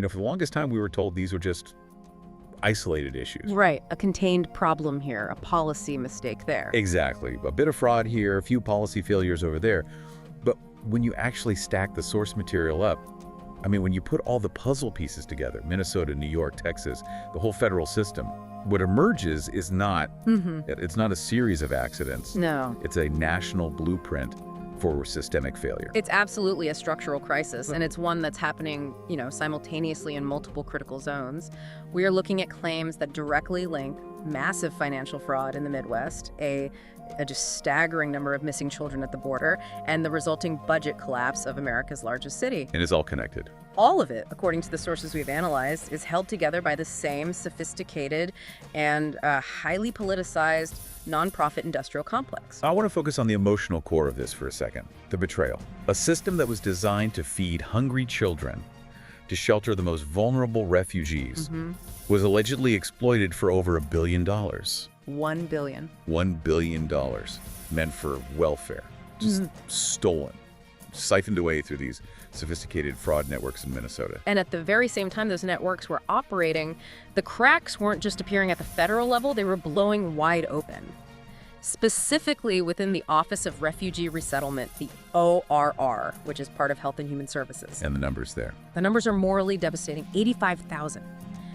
For the longest time, we were told these were just isolated issues. Right, a contained problem here, a policy mistake there. Exactly. A bit of fraud here, a few policy failures over there. But when you actually stack the source material up, when you put all the puzzle pieces together, Minnesota, New York, Texas, the whole federal system, what emerges is not, it's not a series of accidents. No. It's a national blueprint for systemic failure. It's absolutely a structural crisis, and it's one that's happening, simultaneously in multiple critical zones. We are looking at claims that directly link massive financial fraud in the Midwest, a just staggering number of missing children at the border, and the resulting budget collapse of America's largest city. And it's all connected. All of it, according to the sources we've analyzed, is held together by the same sophisticated and highly politicized nonprofit industrial complex. I want to focus on the emotional core of this for a second. The betrayal. A system that was designed to feed hungry children, to shelter the most vulnerable refugees, was allegedly exploited for over $1 billion. $1 billion. $1 billion meant for welfare. Just stolen, siphoned away through these sophisticated fraud networks in Minnesota. And at the very same time those networks were operating, the cracks weren't just appearing at the federal level, they were blowing wide open. Specifically within the Office of Refugee Resettlement, the ORR, which is part of Health and Human Services. And the numbers there. The numbers are morally devastating, 85,000.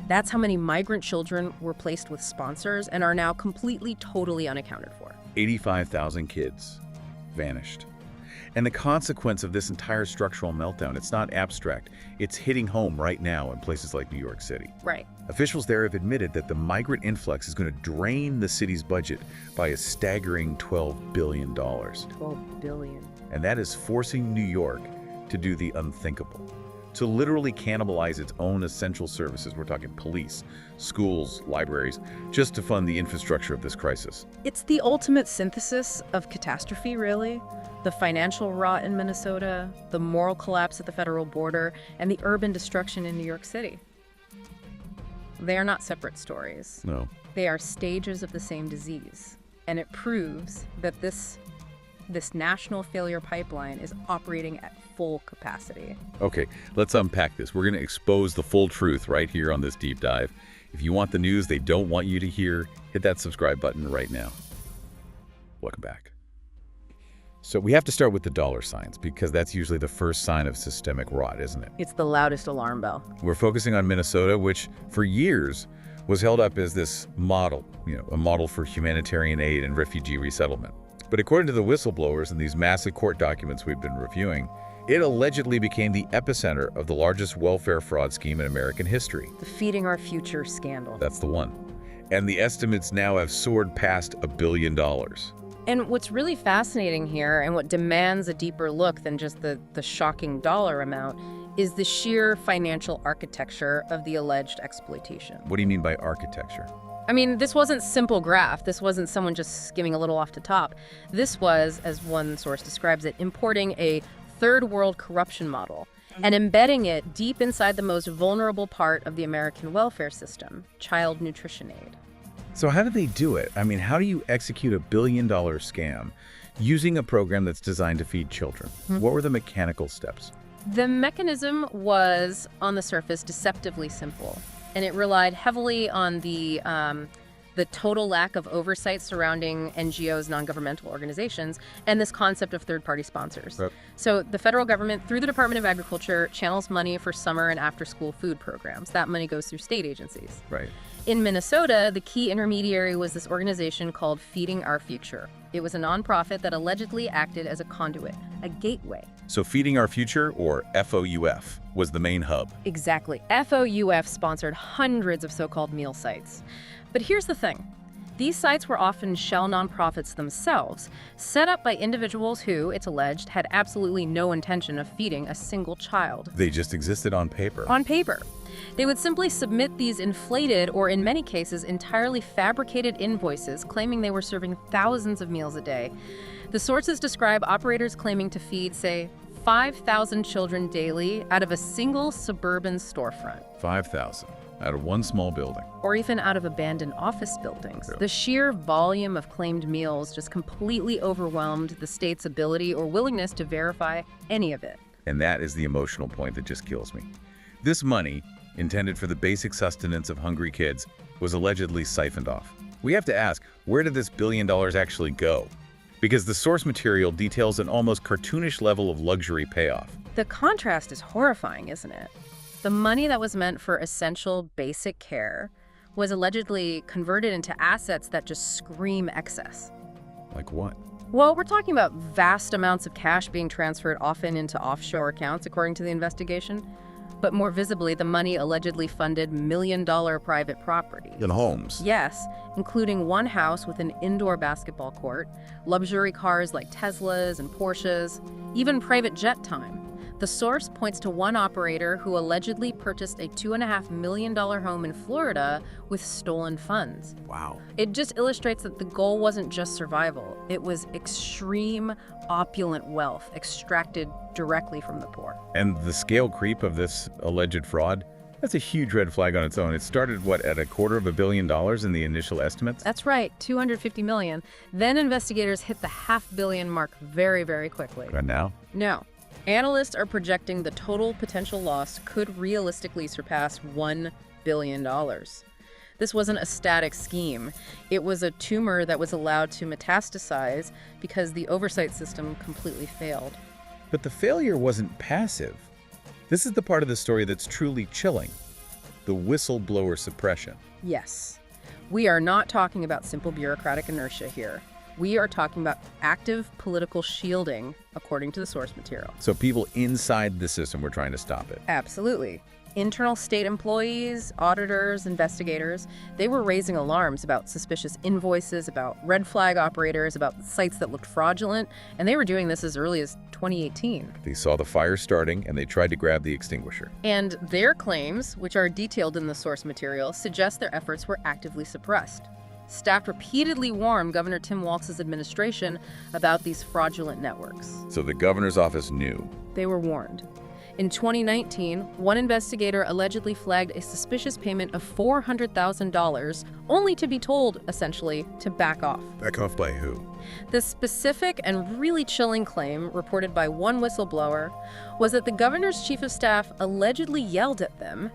That's how many migrant children were placed with sponsors and are now completely, totally unaccounted for. 85,000 kids vanished. And the consequence of this entire structural meltdown, it's not abstract. It's hitting home right now in places like New York City. Right. Officials there have admitted that the migrant influx is going to drain the city's budget by a staggering $12 billion. $12 billion. And that is forcing New York to do the unthinkable, to literally cannibalize its own essential services. We're talking police, schools, libraries, just to fund the infrastructure of this crisis. It's the ultimate synthesis of catastrophe, really. The financial rot in Minnesota, the moral collapse at the federal border, and the urban destruction in New York City. They are not separate stories. No. They are stages of the same disease. And it proves that this national failure pipeline is operating at full capacity. Okay, let's unpack this. We're going to expose the full truth right here on this deep dive. If you want the news they don't want you to hear, hit that subscribe button right now. Welcome back. So we have to start with the dollar signs, because that's usually the first sign of systemic rot, isn't it? It's the loudest alarm bell. We're focusing on Minnesota, which for years was held up as this model, a model for humanitarian aid and refugee resettlement. But according to the whistleblowers and these massive court documents we've been reviewing, it allegedly became the epicenter of the largest welfare fraud scheme in American history. The Feeding Our Future scandal. That's the one. And the estimates now have soared past $1 billion. And what's really fascinating here, and what demands a deeper look than just the shocking dollar amount, is the sheer financial architecture of the alleged exploitation. What do you mean by architecture? This wasn't simple graph. This wasn't someone just skimming a little off the top. This was, as one source describes it, importing a third world corruption model and embedding it deep inside the most vulnerable part of the American welfare system, child nutrition aid. So how do they do it? How do you execute $1 billion scam using a program that's designed to feed children? What were the mechanical steps? The mechanism was, on the surface, deceptively simple, and it relied heavily on the total lack of oversight surrounding NGOs, non-governmental organizations, and this concept of third-party sponsors. Right. So the federal government, through the Department of Agriculture, channels money for summer and after-school food programs. That money goes through state agencies. Right. In Minnesota, the key intermediary was this organization called Feeding Our Future. It was a nonprofit that allegedly acted as a conduit, a gateway. So Feeding Our Future, or FOUF, was the main hub. Exactly. FOUF sponsored hundreds of so-called meal sites. But here's the thing. These sites were often shell nonprofits themselves, set up by individuals who, it's alleged, had absolutely no intention of feeding a single child. They just existed on paper. On paper. They would simply submit these inflated, or in many cases, entirely fabricated invoices claiming they were serving thousands of meals a day. The sources describe operators claiming to feed, say, 5,000 children daily out of a single suburban storefront. 5,000 out of one small building. Or even out of abandoned office buildings. Really? The sheer volume of claimed meals just completely overwhelmed the state's ability or willingness to verify any of it. And that is the emotional point that just kills me. This money, intended for the basic sustenance of hungry kids, was allegedly siphoned off. We have to ask, where did this $1 billion actually go? Because the source material details an almost cartoonish level of luxury payoff. The contrast is horrifying, isn't it? The money that was meant for essential basic care was allegedly converted into assets that just scream excess. Like what? Well, we're talking about vast amounts of cash being transferred often into offshore accounts, according to the investigation. But more visibly, the money allegedly funded million-dollar private property. In homes? Yes, including one house with an indoor basketball court, luxury cars like Teslas and Porsches, even private jet time. The source points to one operator who allegedly purchased a $2.5 million home in Florida with stolen funds. Wow. It just illustrates that the goal wasn't just survival. It was extreme, opulent wealth extracted directly from the poor. And the scale creep of this alleged fraud? That's a huge red flag on its own. It started, what, at $250 million in the initial estimates? That's right, $250 million. Then investigators hit the $500 million mark very, very quickly. And now? No. Analysts are projecting the total potential loss could realistically surpass $1 billion. This wasn't a static scheme. It was a tumor that was allowed to metastasize because the oversight system completely failed. But the failure wasn't passive. This is the part of the story that's truly chilling. The whistleblower suppression. Yes. We are not talking about simple bureaucratic inertia here. We are talking about active political shielding, according to the source material. So people inside the system were trying to stop it. Absolutely. Internal state employees, auditors, investigators, they were raising alarms about suspicious invoices, about red flag operators, about sites that looked fraudulent, and they were doing this as early as 2018. They saw the fire starting and they tried to grab the extinguisher. And their claims, which are detailed in the source material, suggest their efforts were actively suppressed. Staff repeatedly warned Governor Tim Walz's administration about these fraudulent networks. So the governor's office knew. They were warned. In 2019, one investigator allegedly flagged a suspicious payment of $400,000, only to be told, essentially, to back off. Back off by who? The specific and really chilling claim, reported by one whistleblower, was that the governor's chief of staff allegedly yelled at them,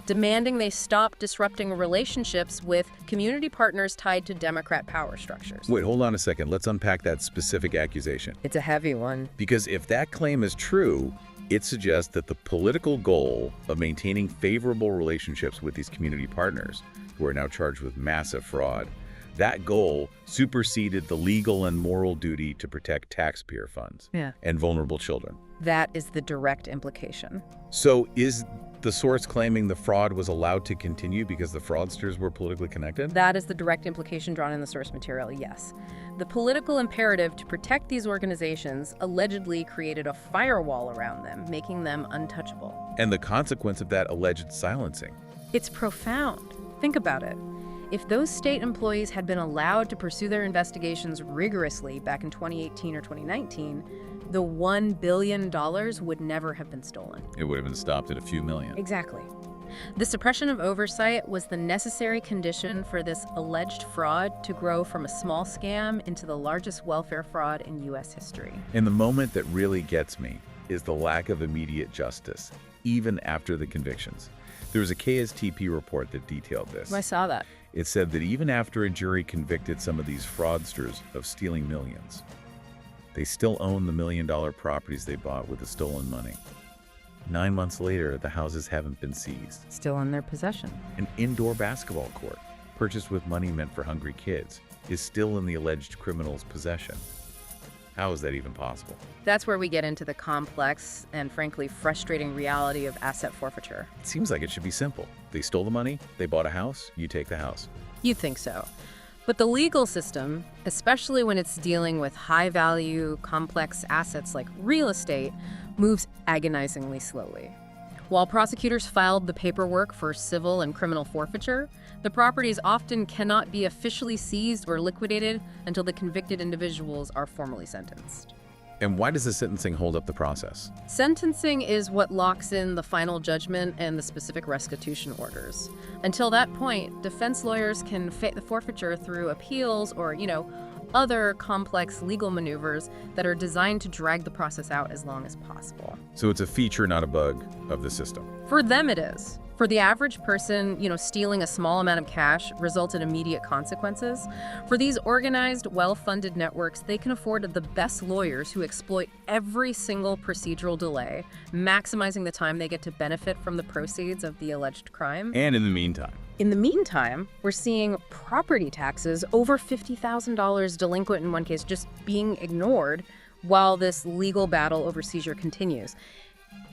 demanding they stop disrupting relationships with community partners tied to Democrat power structures. Wait, hold on a second. Let's unpack that specific accusation. It's a heavy one. Because if that claim is true, it suggests that the political goal of maintaining favorable relationships with these community partners, who are now charged with massive fraud, that goal superseded the legal and moral duty to protect taxpayer funds and vulnerable children. That is the direct implication. So is the source claiming the fraud was allowed to continue because the fraudsters were politically connected? That is the direct implication drawn in the source material, yes. The political imperative to protect these organizations allegedly created a firewall around them, making them untouchable. And the consequence of that alleged silencing? It's profound. Think about it. If those state employees had been allowed to pursue their investigations rigorously back in 2018 or 2019, the $1 billion would never have been stolen. It would have been stopped at a few million. Exactly. The suppression of oversight was the necessary condition for this alleged fraud to grow from a small scam into the largest welfare fraud in U.S. history. And the moment that really gets me is the lack of immediate justice, even after the convictions. There was a KSTP report that detailed this. I saw that. It said that even after a jury convicted some of these fraudsters of stealing millions, they still own the million-dollar properties they bought with the stolen money. 9 months later, the houses haven't been seized. Still in their possession. An indoor basketball court, purchased with money meant for hungry kids, is still in the alleged criminal's possession. How is that even possible? That's where we get into the complex and frankly frustrating reality of asset forfeiture. It seems like it should be simple. They stole the money, they bought a house, you take the house. You'd think so. But the legal system, especially when it's dealing with high-value, complex assets like real estate, moves agonizingly slowly. While prosecutors filed the paperwork for civil and criminal forfeiture, the properties often cannot be officially seized or liquidated until the convicted individuals are formally sentenced. And why does the sentencing hold up the process? Sentencing is what locks in the final judgment and the specific restitution orders. Until that point, defense lawyers can fight the forfeiture through appeals or, other complex legal maneuvers that are designed to drag the process out as long as possible. So it's a feature, not a bug, of the system. For them, it is. For the average person, stealing a small amount of cash results in immediate consequences. For these organized, well-funded networks, they can afford the best lawyers who exploit every single procedural delay, maximizing the time they get to benefit from the proceeds of the alleged crime. And in the meantime, we're seeing property taxes over $50,000 delinquent in one case just being ignored while this legal battle over seizure continues.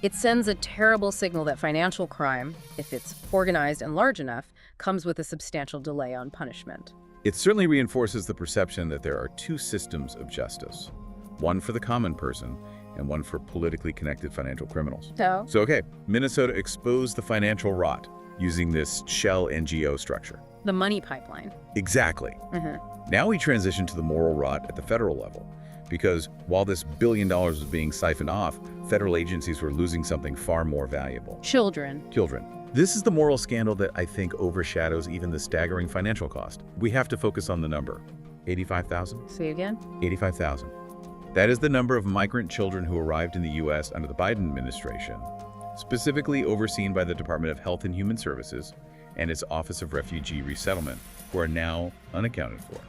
It sends a terrible signal that financial crime, if it's organized and large enough, comes with a substantial delay on punishment. It certainly reinforces the perception that there are two systems of justice, one for the common person and one for politically connected financial criminals. So, okay, Minnesota exposed the financial rot using this shell NGO structure. the money pipeline. Exactly. Now we transition to the moral rot at the federal level. Because while this $1 billion was being siphoned off, federal agencies were losing something far more valuable. Children. This is the moral scandal that I think overshadows even the staggering financial cost. We have to focus on the number. 85,000? Say again? 85,000. That is the number of migrant children who arrived in the U.S. under the Biden administration, specifically overseen by the Department of Health and Human Services and its Office of Refugee Resettlement, who are now unaccounted for.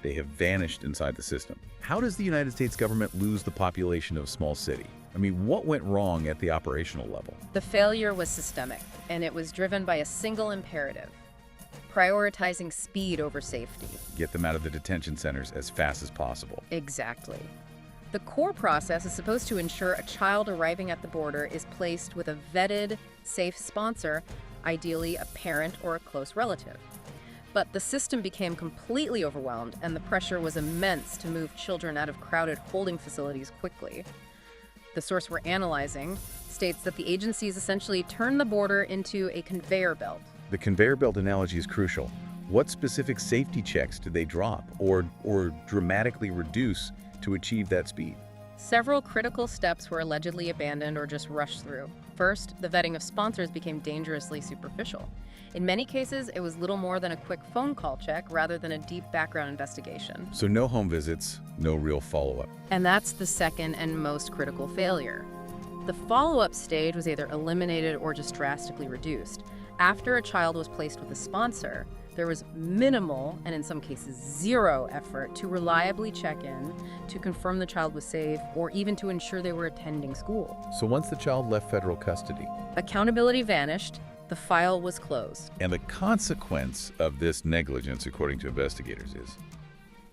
They have vanished inside the system. How does the United States government lose the population of a small city? I mean, what went wrong at the operational level? The failure was systemic, and it was driven by a single imperative: prioritizing speed over safety. Get them out of the detention centers as fast as possible. Exactly. The core process is supposed to ensure a child arriving at the border is placed with a vetted, safe sponsor, ideally a parent or a close relative. But the system became completely overwhelmed, and the pressure was immense to move children out of crowded holding facilities quickly. The source we're analyzing states that the agencies essentially turned the border into a conveyor belt. The conveyor belt analogy is crucial. What specific safety checks did they drop or dramatically reduce to achieve that speed? Several critical steps were allegedly abandoned or just rushed through. First, the vetting of sponsors became dangerously superficial. In many cases, it was little more than a quick phone call check rather than a deep background investigation. So no home visits, no real follow-up. And that's the second and most critical failure. The follow-up stage was either eliminated or just drastically reduced. After a child was placed with a sponsor, there was minimal, and in some cases zero, effort to reliably check in, to confirm the child was safe, or even to ensure they were attending school. So once the child left federal custody, accountability vanished, the file was closed. And the consequence of this negligence, according to investigators,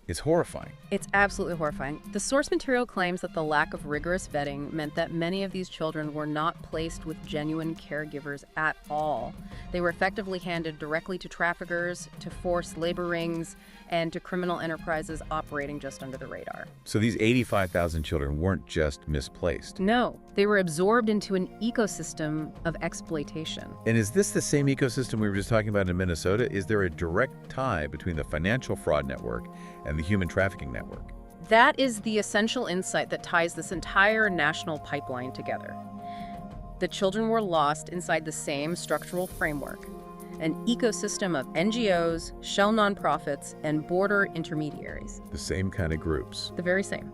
is horrifying. It's absolutely horrifying. The source material claims that the lack of rigorous vetting meant that many of these children were not placed with genuine caregivers at all. They were effectively handed directly to traffickers, to forced labor rings, and to criminal enterprises operating just under the radar. So these 85,000 children weren't just misplaced. No, they were absorbed into an ecosystem of exploitation. And is this the same ecosystem we were just talking about in Minnesota? Is there a direct tie between the financial fraud network and the human trafficking network? That is the essential insight that ties this entire national pipeline together. The children were lost inside the same structural framework, an ecosystem of NGOs, shell nonprofits, and border intermediaries. The same kind of groups. The very same.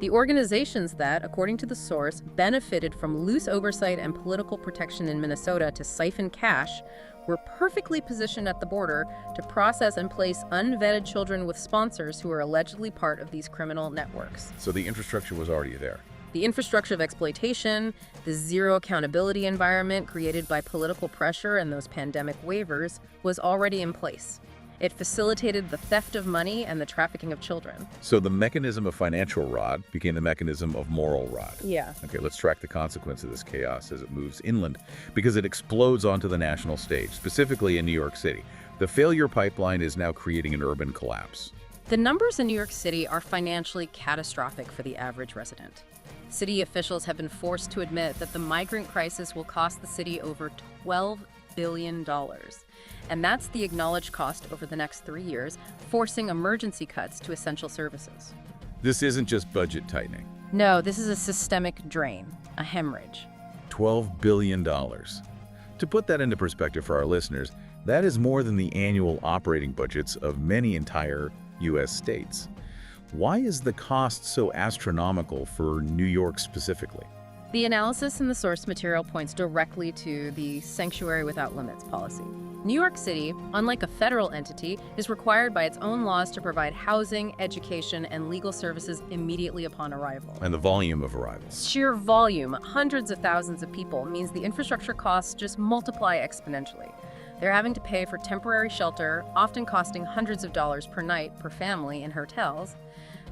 The organizations that, according to the source, benefited from loose oversight and political protection in Minnesota to siphon cash were perfectly positioned at the border to process and place unvetted children with sponsors who are allegedly part of these criminal networks. So the infrastructure was already there. The infrastructure of exploitation, the zero accountability environment created by political pressure and those pandemic waivers was already in place. It facilitated the theft of money and the trafficking of children. So the mechanism of financial rot became the mechanism of moral rot. Yeah. Okay, let's track the consequence of this chaos as it moves inland, because it explodes onto the national stage, specifically in New York City. The failure pipeline is now creating an urban collapse. The numbers in New York City are financially catastrophic for the average resident. City officials have been forced to admit that the migrant crisis will cost the city over $12 billion. And that's the acknowledged cost over the next 3 years, forcing emergency cuts to essential services. This isn't just budget tightening. No, this is a systemic drain, a hemorrhage. $12 billion. To put that into perspective for our listeners, that is more than the annual operating budgets of many entire U.S. states. Why is the cost so astronomical for New York specifically? The analysis in the source material points directly to the Sanctuary Without Limits policy. New York City, unlike a federal entity, is required by its own laws to provide housing, education, and legal services immediately upon arrival. And the volume of arrivals. Sheer volume, hundreds of thousands of people, means the infrastructure costs just multiply exponentially. They're having to pay for temporary shelter, often costing hundreds of dollars per night per family in hotels.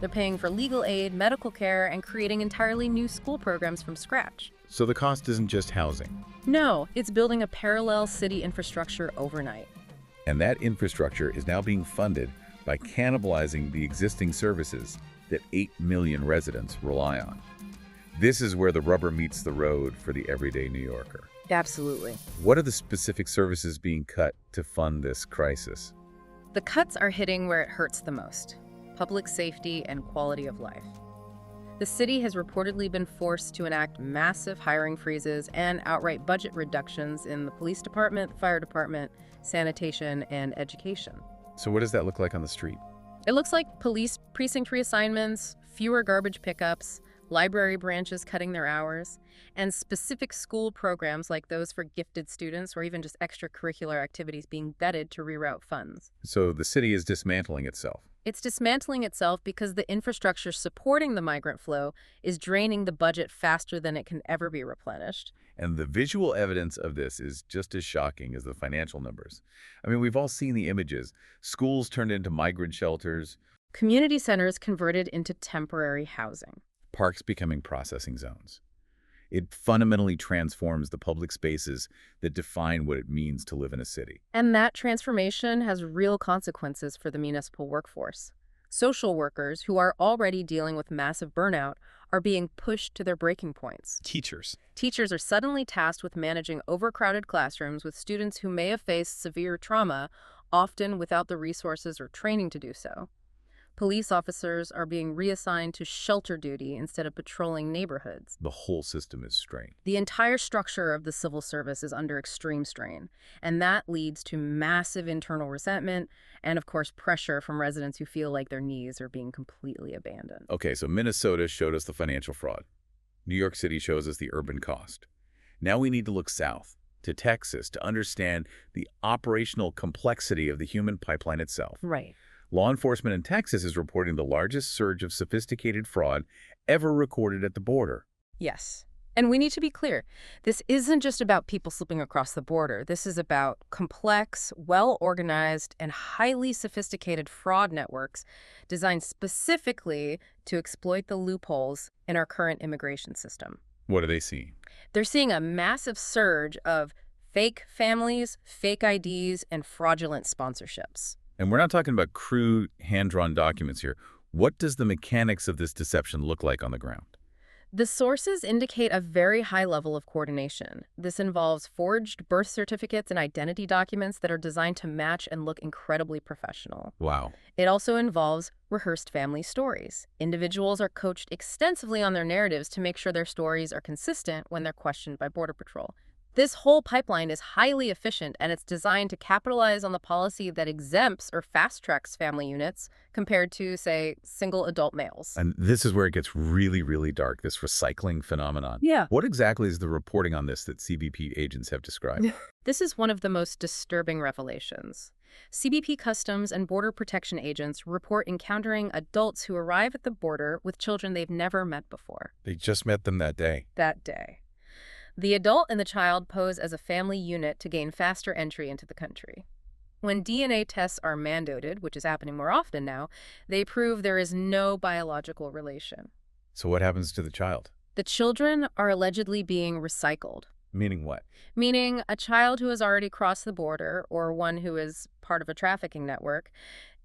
They're paying for legal aid, medical care, and creating entirely new school programs from scratch. So the cost isn't just housing. No, it's building a parallel city infrastructure overnight. And that infrastructure is now being funded by cannibalizing the existing services that 8 million residents rely on. This is where the rubber meets the road for the everyday New Yorker. Absolutely. What are the specific services being cut to fund this crisis? The cuts are hitting where it hurts the most: public safety and quality of life. The city has reportedly been forced to enact massive hiring freezes and outright budget reductions in the police department, fire department, sanitation, and education. So what does that look like on the street? It looks like police precinct reassignments, fewer garbage pickups, library branches cutting their hours, and specific school programs like those for gifted students or even just extracurricular activities being gutted to reroute funds. So the city is dismantling itself. It's dismantling itself because the infrastructure supporting the migrant flow is draining the budget faster than it can ever be replenished. And the visual evidence of this is just as shocking as the financial numbers. I mean, we've all seen the images. Schools turned into migrant shelters, Community centers converted into temporary housing. parks becoming processing zones. It fundamentally transforms the public spaces that define what it means to live in a city. And that transformation has real consequences for the municipal workforce. Social workers, who are already dealing with massive burnout, are being pushed to their breaking points. Teachers. Teachers are suddenly tasked with managing overcrowded classrooms with students who may have faced severe trauma, often without the resources or training to do so. Police officers are being reassigned to shelter duty instead of patrolling neighborhoods. The whole system is strained. The entire structure of the civil service is under extreme strain, and that leads to massive internal resentment and, of course, pressure from residents who feel like their needs are being completely abandoned. Okay, so Minnesota showed us the financial fraud. New York City shows us the urban cost. Now we need to look south, to Texas, to understand the operational complexity of the human pipeline itself. Right. Law enforcement in Texas is reporting the largest surge of sophisticated fraud ever recorded at the border. Yes. And we need to be clear. This isn't just about people slipping across the border. This is about complex, well-organized, and highly sophisticated fraud networks designed specifically to exploit the loopholes in our current immigration system. What are they seeing? They're seeing a massive surge of fake families, fake IDs, and fraudulent sponsorships. And we're not talking about crude, hand-drawn documents here. What does the mechanics of this deception look like on the ground? The sources indicate a very high level of coordination. This involves forged birth certificates and identity documents that are designed to match and look incredibly professional. Wow. It also involves rehearsed family stories. Individuals are coached extensively on their narratives to make sure their stories are consistent when they're questioned by Border Patrol. This whole pipeline is highly efficient, and it's designed to capitalize on the policy that exempts or fast-tracks family units compared to, say, single adult males. And this is where it gets really, really dark, this recycling phenomenon. Yeah. What exactly is the reporting on this that CBP agents have described? This is one of the most disturbing revelations. CBP Customs and Border Protection agents report encountering adults who arrive at the border with children they've never met before. They just met them that day. That day. The adult and the child pose as a family unit to gain faster entry into the country. When DNA tests are mandated, which is happening more often now, they prove there is no biological relation. So what happens to the child? The children are allegedly being recycled. Meaning what? Meaning a child who has already crossed the border, or one who is part of a trafficking network,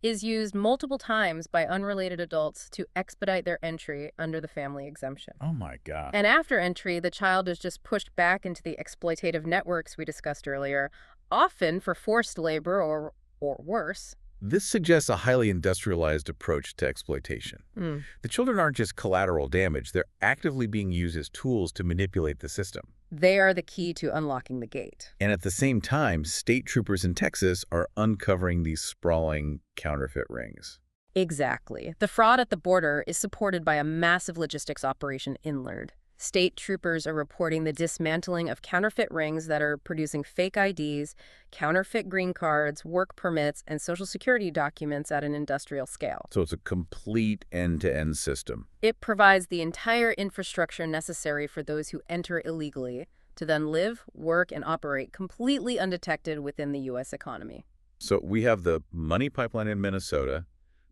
is used multiple times by unrelated adults to expedite their entry under the family exemption. Oh my God. And after entry, the child is just pushed back into the exploitative networks we discussed earlier, often for forced labor or worse. This suggests a highly industrialized approach to exploitation. The children aren't just collateral damage, they're actively being used as tools to manipulate the system. They are the key to unlocking the gate. And at the same time, state troopers in Texas are uncovering these sprawling counterfeit rings. Exactly. The fraud at the border is supported by a massive logistics operation inland. State troopers are reporting the dismantling of counterfeit rings that are producing fake IDs, counterfeit green cards, work permits, and social security documents at an industrial scale. So it's a complete end-to-end system. It provides the entire infrastructure necessary for those who enter illegally to then live, work, and operate completely undetected within the U.S. economy. So we have the money pipeline in Minnesota,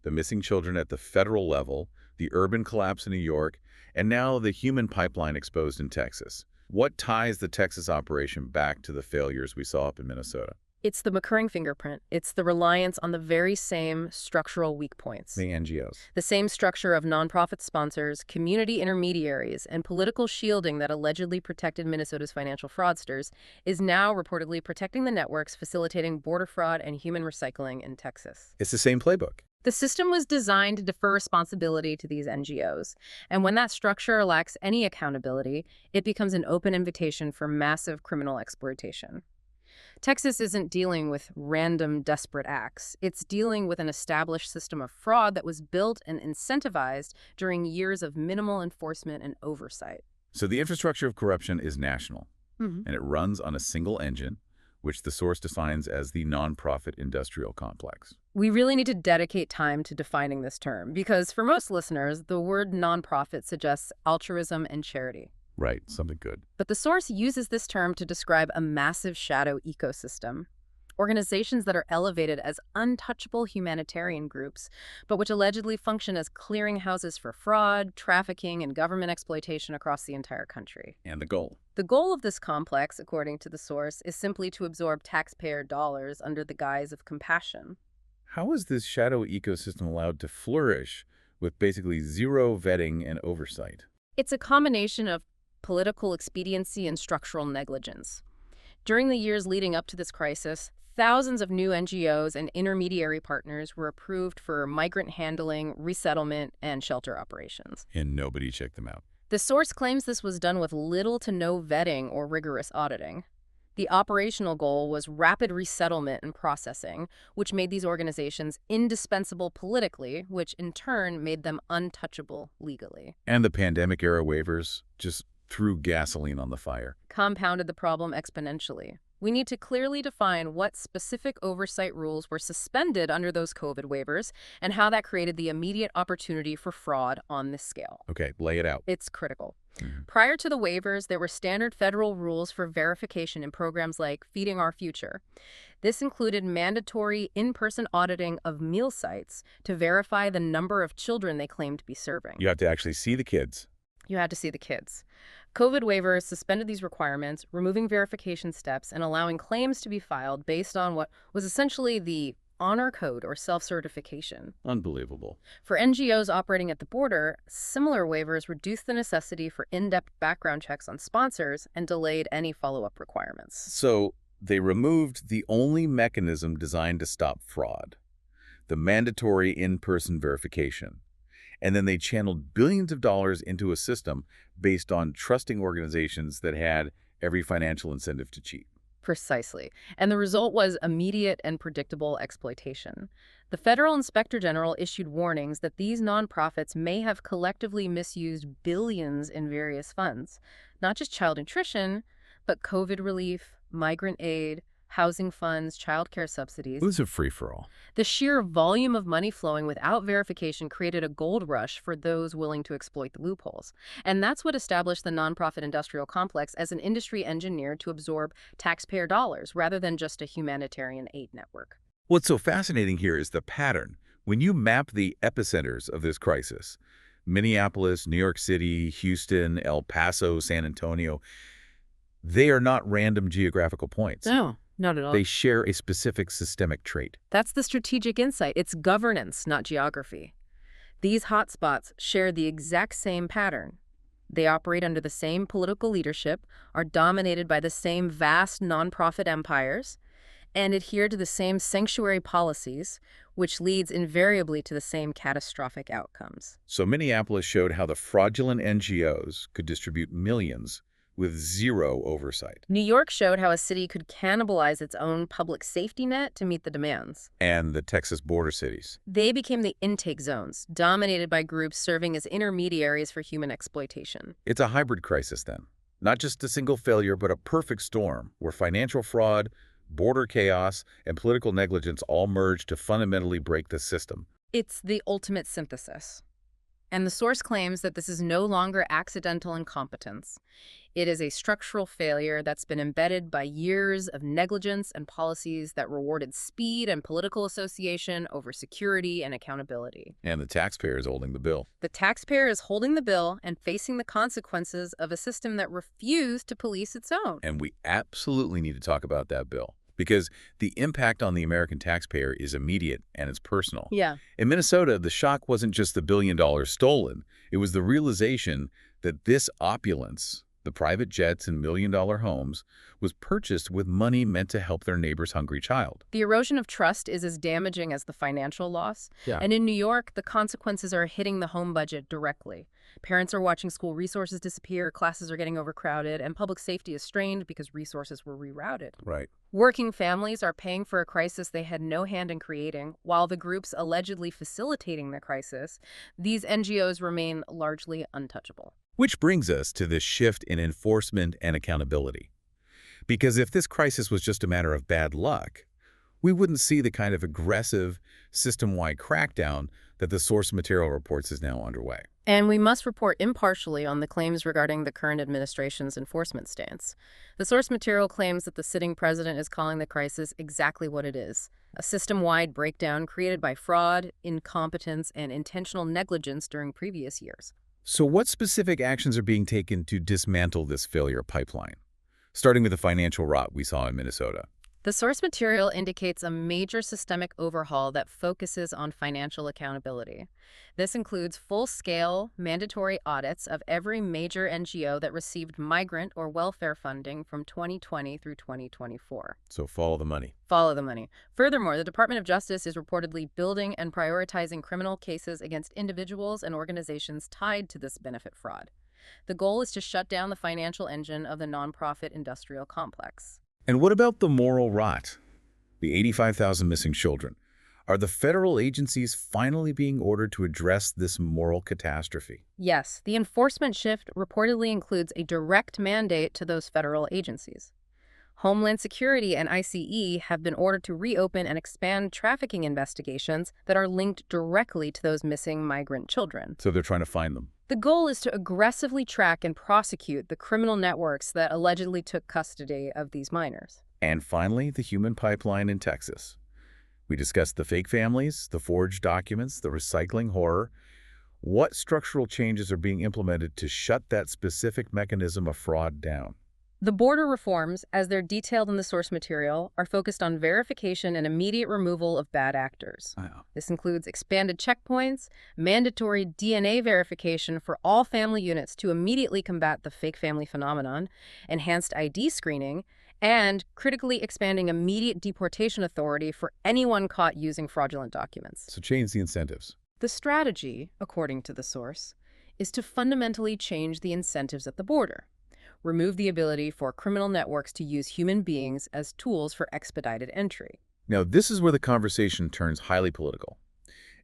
the missing children at the federal level, the urban collapse in New York, and now the human pipeline exposed in Texas. What ties the Texas operation back to the failures we saw up in Minnesota? It's the McCurring fingerprint. It's the reliance on the very same structural weak points. The NGOs. The same structure of nonprofit sponsors, community intermediaries, and political shielding that allegedly protected Minnesota's financial fraudsters is now reportedly protecting the networks facilitating border fraud and human recycling in Texas. It's the same playbook. The system was designed to defer responsibility to these NGOs, and when that structure lacks any accountability, it becomes an open invitation for massive criminal exploitation. Texas isn't dealing with random, desperate acts. It's dealing with an established system of fraud that was built and incentivized during years of minimal enforcement and oversight. So the infrastructure of corruption is national, Mm-hmm. and it runs on a single engine, which the source defines as the nonprofit industrial complex. We really need to dedicate time to defining this term because for most listeners, the word nonprofit suggests altruism and charity. Right, something good. But the source uses this term to describe a massive shadow ecosystem. Organizations that are elevated as untouchable humanitarian groups, but which allegedly function as clearinghouses for fraud, trafficking, and government exploitation across the entire country. And the goal? The goal of this complex, according to the source, is simply to absorb taxpayer dollars under the guise of compassion. How is this shadow ecosystem allowed to flourish with basically zero vetting and oversight? It's a combination of political expediency and structural negligence. During the years leading up to this crisis, thousands of new NGOs and intermediary partners were approved for migrant handling, resettlement, and shelter operations. And nobody checked them out. The source claims this was done with little to no vetting or rigorous auditing. The operational goal was rapid resettlement and processing, which made these organizations indispensable politically, which in turn made them untouchable legally. And the pandemic-era waivers just threw gasoline on the fire. Compounded the problem exponentially. We need to clearly define what specific oversight rules were suspended under those COVID waivers and how that created the immediate opportunity for fraud on this scale. Okay, lay it out. It's critical. Mhm. Prior to the waivers, there were standard federal rules for verification in programs like Feeding Our Future. This included mandatory in-person auditing of meal sites to verify the number of children they claimed to be serving. You have to actually see the kids. You had to see the kids. COVID waivers suspended these requirements, removing verification steps and allowing claims to be filed based on what was essentially the honor code or self-certification. Unbelievable. For NGOs operating at the border, similar waivers reduced the necessity for in-depth background checks on sponsors and delayed any follow-up requirements. So they removed the only mechanism designed to stop fraud, the mandatory in-person verification. And then they channeled billions of dollars into a system based on trusting organizations that had every financial incentive to cheat. Precisely. And the result was immediate and predictable exploitation. The Federal Inspector General issued warnings that these nonprofits may have collectively misused billions in various funds, not just child nutrition, but COVID relief, migrant aid, housing funds, child care subsidies. It was a free-for-all. The sheer volume of money flowing without verification created a gold rush for those willing to exploit the loopholes. And that's what established the nonprofit industrial complex as an industry engineered to absorb taxpayer dollars rather than just a humanitarian aid network. What's so fascinating here is the pattern. When you map the epicenters of this crisis, Minneapolis, New York City, Houston, El Paso, San Antonio, they are not random geographical points. No. Not at all. They share a specific systemic trait. That's the strategic insight. It's governance, not geography. These hotspots share the exact same pattern. They operate under the same political leadership, are dominated by the same vast nonprofit empires, and adhere to the same sanctuary policies, which leads invariably to the same catastrophic outcomes. So Minneapolis showed how the fraudulent NGOs could distribute millions with zero oversight. New York showed how a city could cannibalize its own public safety net to meet the demands. And the Texas border cities. They became the intake zones, dominated by groups serving as intermediaries for human exploitation. It's a hybrid crisis then. Not just a single failure, but a perfect storm where financial fraud, border chaos, and political negligence all merge to fundamentally break the system. It's the ultimate synthesis. And the source claims that this is no longer accidental incompetence. It is a structural failure that's been embedded by years of negligence and policies that rewarded speed and political association over security and accountability. And the taxpayer is holding the bill. The taxpayer is holding the bill and facing the consequences of a system that refused to police its own. And we absolutely need to talk about that bill, because the impact on the American taxpayer is immediate and it's personal. Yeah. In Minnesota, the shock wasn't just the $1 billion stolen. It was the realization that this opulence, the private jets and million-dollar homes, was purchased with money meant to help their neighbor's hungry child. The erosion of trust is as damaging as the financial loss. Yeah. And in New York, the consequences are hitting the home budget directly. Parents are watching school resources disappear, classes are getting overcrowded, and public safety is strained because resources were rerouted. Right. Working families are paying for a crisis they had no hand in creating, while the groups allegedly facilitating the crisis, these NGOs remain largely untouchable. Which brings us to this shift in enforcement and accountability. Because if this crisis was just a matter of bad luck, we wouldn't see the kind of aggressive, system-wide crackdown that the source material reports is now underway. And we must report impartially on the claims regarding the current administration's enforcement stance. The source material claims that the sitting president is calling the crisis exactly what it is: a system-wide breakdown created by fraud, incompetence, and intentional negligence during previous years. So what specific actions are being taken to dismantle this failure pipeline? Starting with the financial rot we saw in Minnesota. The source material indicates a major systemic overhaul that focuses on financial accountability. This includes full-scale, mandatory audits of every major NGO that received migrant or welfare funding from 2020 through 2024. So follow the money. Follow the money. Furthermore, the Department of Justice is reportedly building and prioritizing criminal cases against individuals and organizations tied to this benefit fraud. The goal is to shut down the financial engine of the nonprofit industrial complex. And what about the moral rot? The 85,000 missing children. Are the federal agencies finally being ordered to address this moral catastrophe? Yes, the enforcement shift reportedly includes a direct mandate to those federal agencies. Homeland Security and ICE have been ordered to reopen and expand trafficking investigations that are linked directly to those missing migrant children. So they're trying to find them. The goal is to aggressively track and prosecute the criminal networks that allegedly took custody of these minors. And finally, the human pipeline in Texas. We discussed the fake families, the forged documents, the recycling horror. What structural changes are being implemented to shut that specific mechanism of fraud down? The border reforms, as they're detailed in the source material, are focused on verification and immediate removal of bad actors. Wow. This includes expanded checkpoints, mandatory DNA verification for all family units to immediately combat the fake family phenomenon, enhanced ID screening, and critically expanding immediate deportation authority for anyone caught using fraudulent documents. So change the incentives. The strategy, according to the source, is to fundamentally change the incentives at the border. Remove the ability for criminal networks to use human beings as tools for expedited entry. Now, this is where the conversation turns highly political,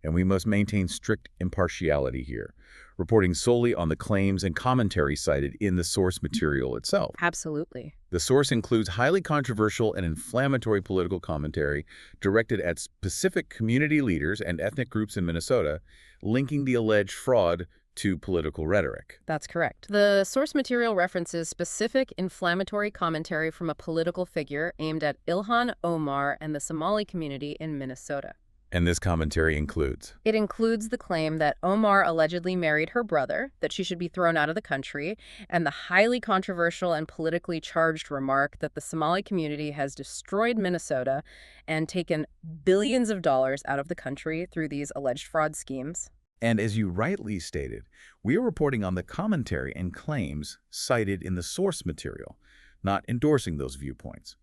and we must maintain strict impartiality here, reporting solely on the claims and commentary cited in the source material itself. Absolutely. The source includes highly controversial and inflammatory political commentary directed at specific community leaders and ethnic groups in Minnesota, linking the alleged fraud to political rhetoric. That's correct. The source material references specific inflammatory commentary from a political figure aimed at Ilhan, Omar, and the Somali community in Minnesota. And this commentary includes? It includes the claim that Omar allegedly married her brother, that she should be thrown out of the country, and the highly controversial and politically charged remark that the Somali community has destroyed Minnesota and taken billions of dollars out of the country through these alleged fraud schemes. And as you rightly stated, we are reporting on the commentary and claims cited in the source material, not endorsing those viewpoints.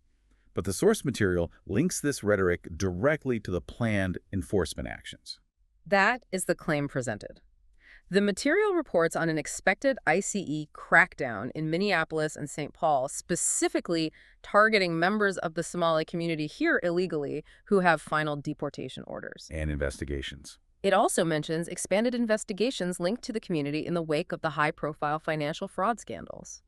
But the source material links this rhetoric directly to the planned enforcement actions. That is the claim presented. The material reports on an expected ICE crackdown in Minneapolis and St. Paul, specifically targeting members of the Somali community here illegally who have final deportation orders. And investigations. It also mentions expanded investigations linked to the community in the wake of the high-profile financial fraud scandals.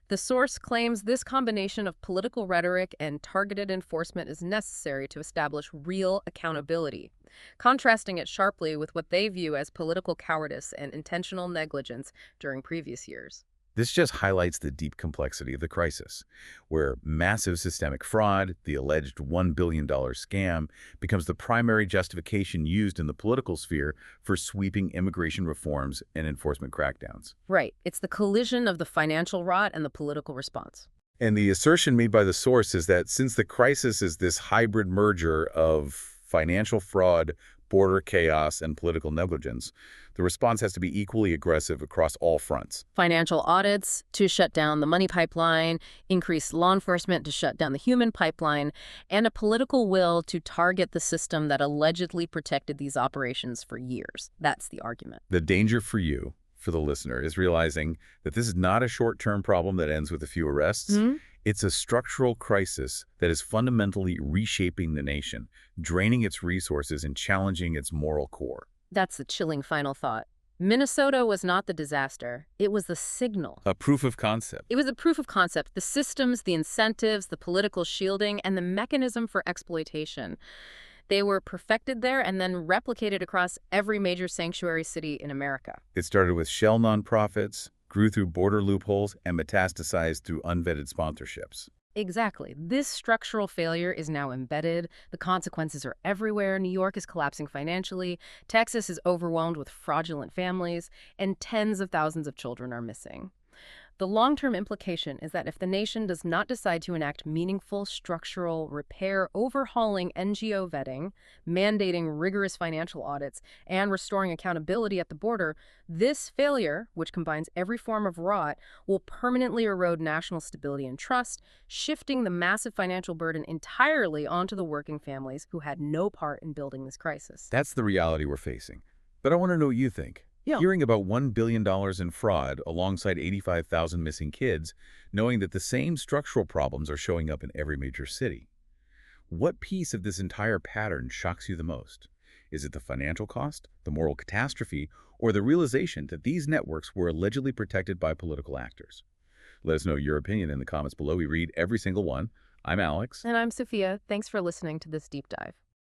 The source claims this combination of political rhetoric and targeted enforcement is necessary to establish real accountability, contrasting it sharply with what they view as political cowardice and intentional negligence during previous years. This just highlights the deep complexity of the crisis, where massive systemic fraud, the alleged $1 billion scam, becomes the primary justification used in the political sphere for sweeping immigration reforms and enforcement crackdowns. Right. It's the collision of the financial rot and the political response. And the assertion made by the source is that since the crisis is this hybrid merger of financial fraud, border chaos, and political negligence, the response has to be equally aggressive across all fronts. Financial audits to shut down the money pipeline, increased law enforcement to shut down the human pipeline, and a political will to target the system that allegedly protected these operations for years. That's the argument. The danger for you, for the listener, is realizing that this is not a short-term problem that ends with a few arrests. It's a structural crisis that is fundamentally reshaping the nation, draining its resources and challenging its moral core. That's the chilling final thought. Minnesota was not the disaster. It was the signal. A proof of concept. It was a proof of concept. The systems, the incentives, the political shielding, and the mechanism for exploitation. They were perfected there and then replicated across every major sanctuary city in America. It started with shell nonprofits, grew through border loopholes, and metastasized through unvetted sponsorships. Exactly. This structural failure is now embedded. The consequences are everywhere. New York is collapsing financially. Texas is overwhelmed with fraudulent families, and tens of thousands of children are missing. The long-term implication is that if the nation does not decide to enact meaningful structural repair, overhauling NGO vetting, mandating rigorous financial audits, and restoring accountability at the border, this failure, which combines every form of rot, will permanently erode national stability and trust, shifting the massive financial burden entirely onto the working families who had no part in building this crisis. That's the reality we're facing. But I want to know what you think. Yeah. Hearing about $1 billion in fraud alongside 85,000 missing kids, knowing that the same structural problems are showing up in every major city. What piece of this entire pattern shocks you the most? Is it the financial cost, the moral catastrophe, or the realization that these networks were allegedly protected by political actors? Let us know your opinion in the comments below. We read every single one. I'm Alex. And I'm Sophia. Thanks for listening to this deep dive.